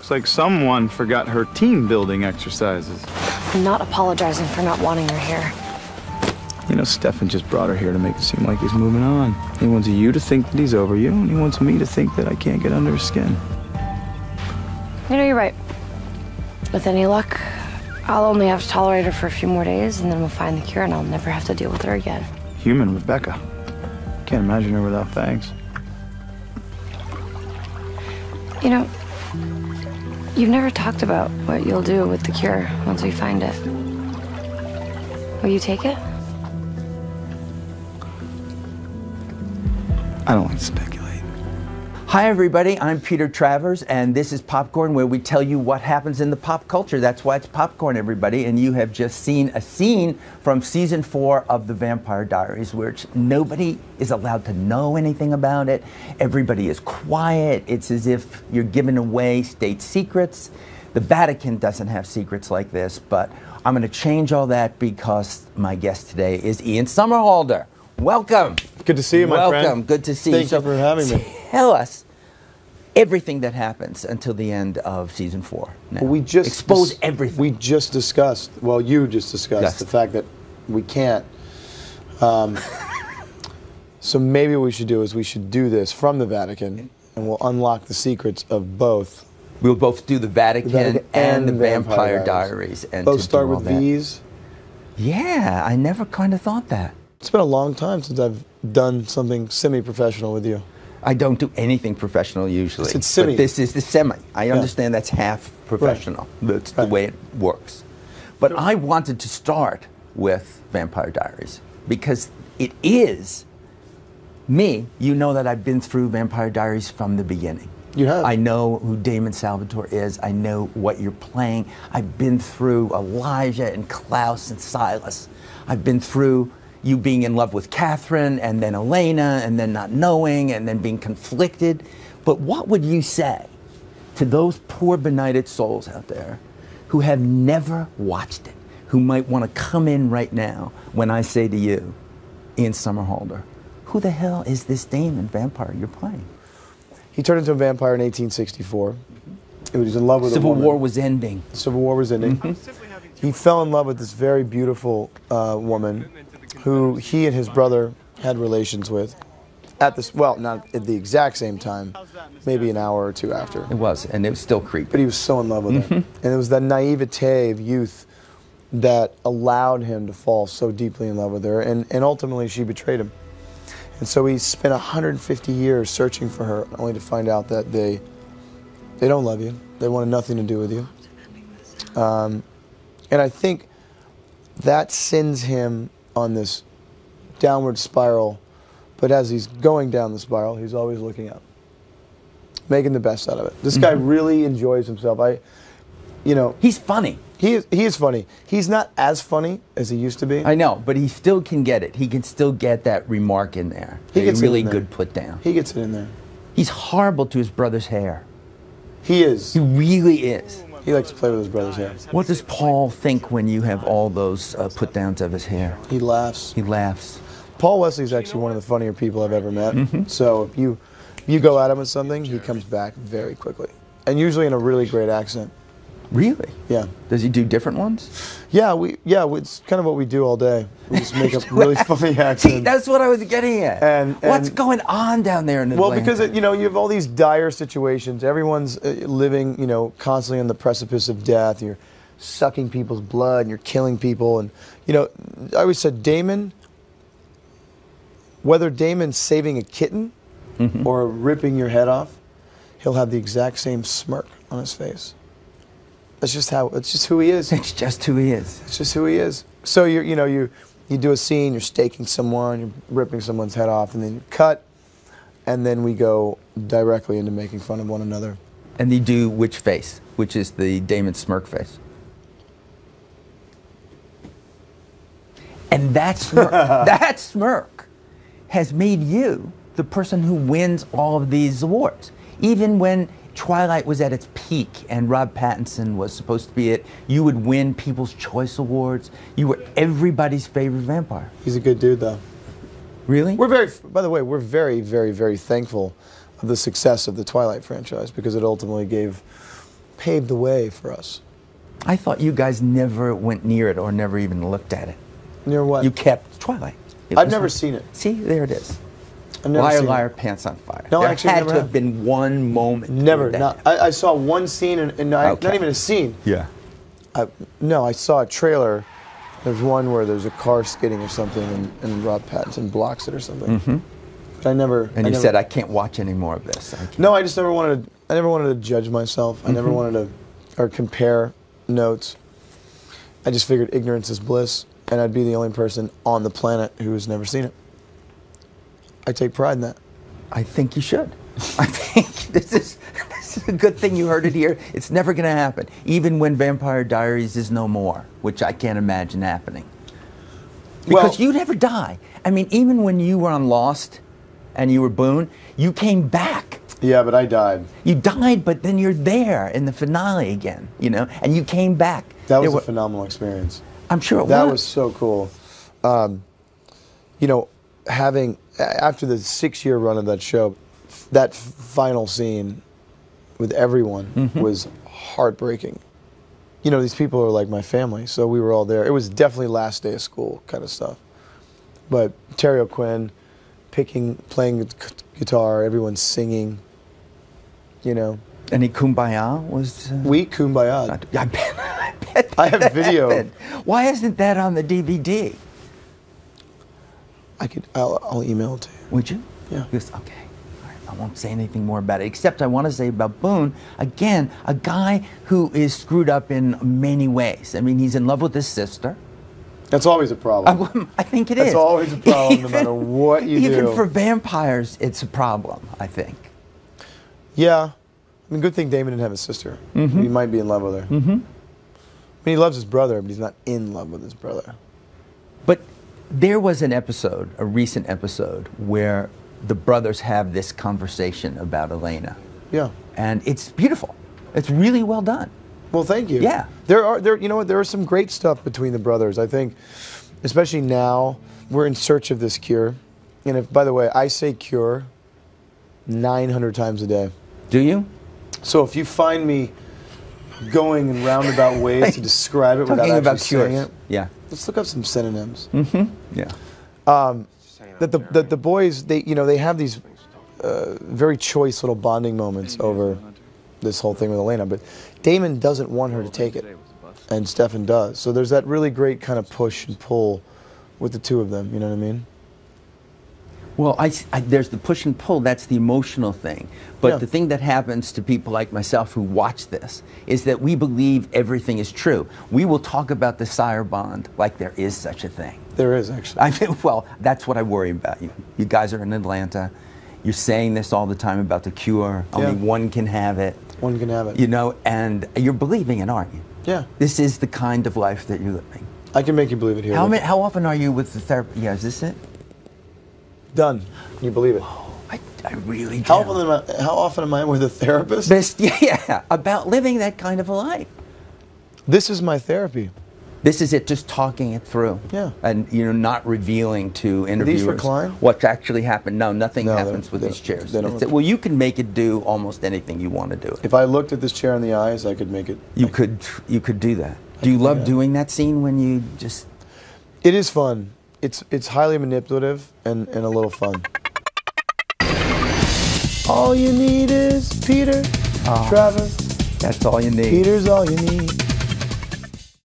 Looks like someone forgot her team-building exercises. I'm not apologizing for not wanting her here. You know, Stefan just brought her here to make it seem like he's moving on. He wants you to think that he's over you, and he wants me to think that I can't get under his skin. You know, you're right. With any luck, I'll only have to tolerate her for a few more days, and then we'll find the cure, and I'll never have to deal with her again. Human Rebecca. Can't imagine her without fangs. You know, you've never talked about what you'll do with the cure once we find it. Will you take it? I don't like to speculate. Hi everybody, I'm Peter Travers, and this is Popcorn, where we tell you what happens in the pop culture. That's why it's popcorn, everybody, and you have just seen a scene from season 4 of The Vampire Diaries, which nobody is allowed to know anything about it. Everybody is quiet. It's as if you're giving away state secrets. The Vatican doesn't have secrets like this, but I'm going to change all that because my guest today is Ian Somerhalder. Welcome. Good to see you, my friend. Welcome. Good to see you. Thank you for having me. Tell us everything that happens until the end of season 4. Now, we just expose everything. We just discussed. Well, you just discussed the fact that we can't. So maybe what we should do is we should do this from the Vatican, and we'll unlock the secrets of both. We'll both do the Vatican and the Vampire Diaries. And both start with V's. Yeah, I never kind of thought that. It's been a long time since I've done something semi-professional with you. I don't do anything professional usually. It's semi. But this is the semi. I understand that's half professional. Right. That's the way it works. But I wanted to start with Vampire Diaries because it is me. You know that I've been through Vampire Diaries from the beginning. You have. I know who Damon Salvatore is. I know what you're playing. I've been through Elijah and Klaus and Silas. I've been through you being in love with Catherine, and then Elena, and then not knowing, and then being conflicted. But what would you say to those poor benighted souls out there who have never watched it, who might want to come in right now when I say to you, Ian Somerhalder, who the hell is this Damon vampire you're playing? He turned into a vampire in 1864. He was in love with a woman. Civil War was ending. The Civil War was ending. He fell in love with this very beautiful woman who he and his brother had relations with at this, well, not at the exact same time, maybe an hour or two after. It was, and it was still creepy. But he was so in love with her. And it was that naivete of youth that allowed him to fall so deeply in love with her, and ultimately she betrayed him. And so he spent 150 years searching for her, only to find out that they don't love you. They wanted nothing to do with you. And I think that sends him on this downward spiral, but as he's going down the spiral, he's always looking up, making the best out of it. This guy really enjoys himself. He's funny. He is funny. He's not as funny as he used to be. I know, but he still can get it. He can still get that remark in there. He gets really it in there. good put down. He gets it in there. He's horrible to his brother's hair. He is. He really is. He likes to play with his brother's hair. What does Paul think when you have all those put downs of his hair? He laughs. He laughs. Paul Wesley's actually one of the funnier people I've ever met. So if you go at him with something, he comes back very quickly, and usually in a really great accent. Really? Yeah. Does he do different ones? Yeah, it's kind of what we do all day. We just make up really funny accents. See, that's what I was getting at. And what's going on down there in Atlanta? Well, because you have all these dire situations. Everyone's living, constantly on the precipice of death. You're sucking people's blood, and you're killing people. And I always said whether Damon's saving a kitten or ripping your head off, he'll have the exact same smirk on his face. It's just who he is. It's just who he is. It's just who he is. So you do a scene, you're staking someone, you're ripping someone's head off, and then you cut, and then we go directly into making fun of one another. And you do which face? Which is the Damon smirk face? And that smirk, that smirk has made you the person who wins all of these awards. Even when Twilight was at its peak and Rob Pattinson was supposed to be it, you would win People's Choice Awards. You were everybody's favorite vampire. He's a good dude, though. Really? By the way, we're very, very, very thankful of the success of the Twilight franchise, because it ultimately gave paved the way for us. I thought you guys never went near it or never even looked at it. Near what? You kept Twilight. I've never seen it. See, there it is. I've never Liar, seen liar, it. pants on fire. No, there actually, had never to have have. been one moment. Never. that- Not, I saw one scene, and not even a scene. Yeah. No, I saw a trailer. There's one where there's a car skidding or something, and Rob Pattinson blocks it or something. Mm-hmm. But I never. And you said, I can't watch any more of this. No, I just never wanted. I never wanted to judge myself. I never wanted to, or compare notes. I just figured ignorance is bliss, and I'd be the only person on the planet who has never seen it. I take pride in that. I think you should. I think this is a good thing you heard it here. It's never going to happen, even when Vampire Diaries is no more, which I can't imagine happening. Because you never die. I mean, even when you were on Lost and you were Boone, you came back. Yeah, but I died. You died, but then you're there in the finale again, you know, and you came back. That was a phenomenal experience. I'm sure it was. That was so cool. You know, after the 6-year run of that show, that final scene with everyone was heartbreaking. You know, these people are like my family, so we were all there. It was definitely last day of school kind of stuff. But Terry O'Quinn playing guitar, everyone singing, you know. Any Kumbaya was... We Kumbaya. I bet I have video. Happened. Why isn't that on the DVD? I'll email it to you. Would you? Yeah. Yes, okay. All right. I won't say anything more about it, except I want to say about Boone, again, a guy who is screwed up in many ways. I mean, he's in love with his sister. That's always a problem. I think it is. That's always a problem, no matter what you do. Even for vampires, it's a problem, I think. Yeah. I mean, good thing Damon didn't have a sister. He might be in love with her. I mean, he loves his brother, but he's not in love with his brother. But there was an episode, a recent episode, where the brothers have this conversation about Elena. Yeah. And it's beautiful. It's really well done. Well, thank you. Yeah. You know what? There is some great stuff between the brothers. I think, especially now, we're in search of this cure. And if, by the way, I say cure 900 times a day. Do you? So if you find me going in roundabout ways to describe it without actually saying it, yeah. let's look up some synonyms. Yeah. That the boys, they have these very choice little bonding moments over this whole thing with Elena, but Damon doesn't want her to take it, and Stefan does. So there's that really great kind of push and pull with the two of them. You know what I mean? Well, there's the push and pull, that's the emotional thing. But the thing that happens to people like myself who watch this is that we believe everything is true. We will talk about the sire bond like there is such a thing. There is, actually. I mean, well, that's what I worry about. You guys are in Atlanta. You're saying this all the time about the cure. Only one can have it. One can have it. You know, and you're believing it, aren't you? Yeah. This is the kind of life that you're living. I can make you believe it here. How often are you with the therapist? Yeah, is this it? Done. Can you believe it? Oh, I really do. How often am I with a therapist? Yeah, about living that kind of a life. This is my therapy. This is it, just talking it through. Yeah. And, not revealing to interviewers recline? what's actually happened. No, nothing No, happens with these chairs. they don't. Well, you can make it do almost anything you want to do. If I looked at this chair in the eyes, I could make it. You could do that. Do you love doing that scene when you just... It is fun. It's highly manipulative and a little fun. All you need is Peter, Travis. That's all you need. Peter's all you need.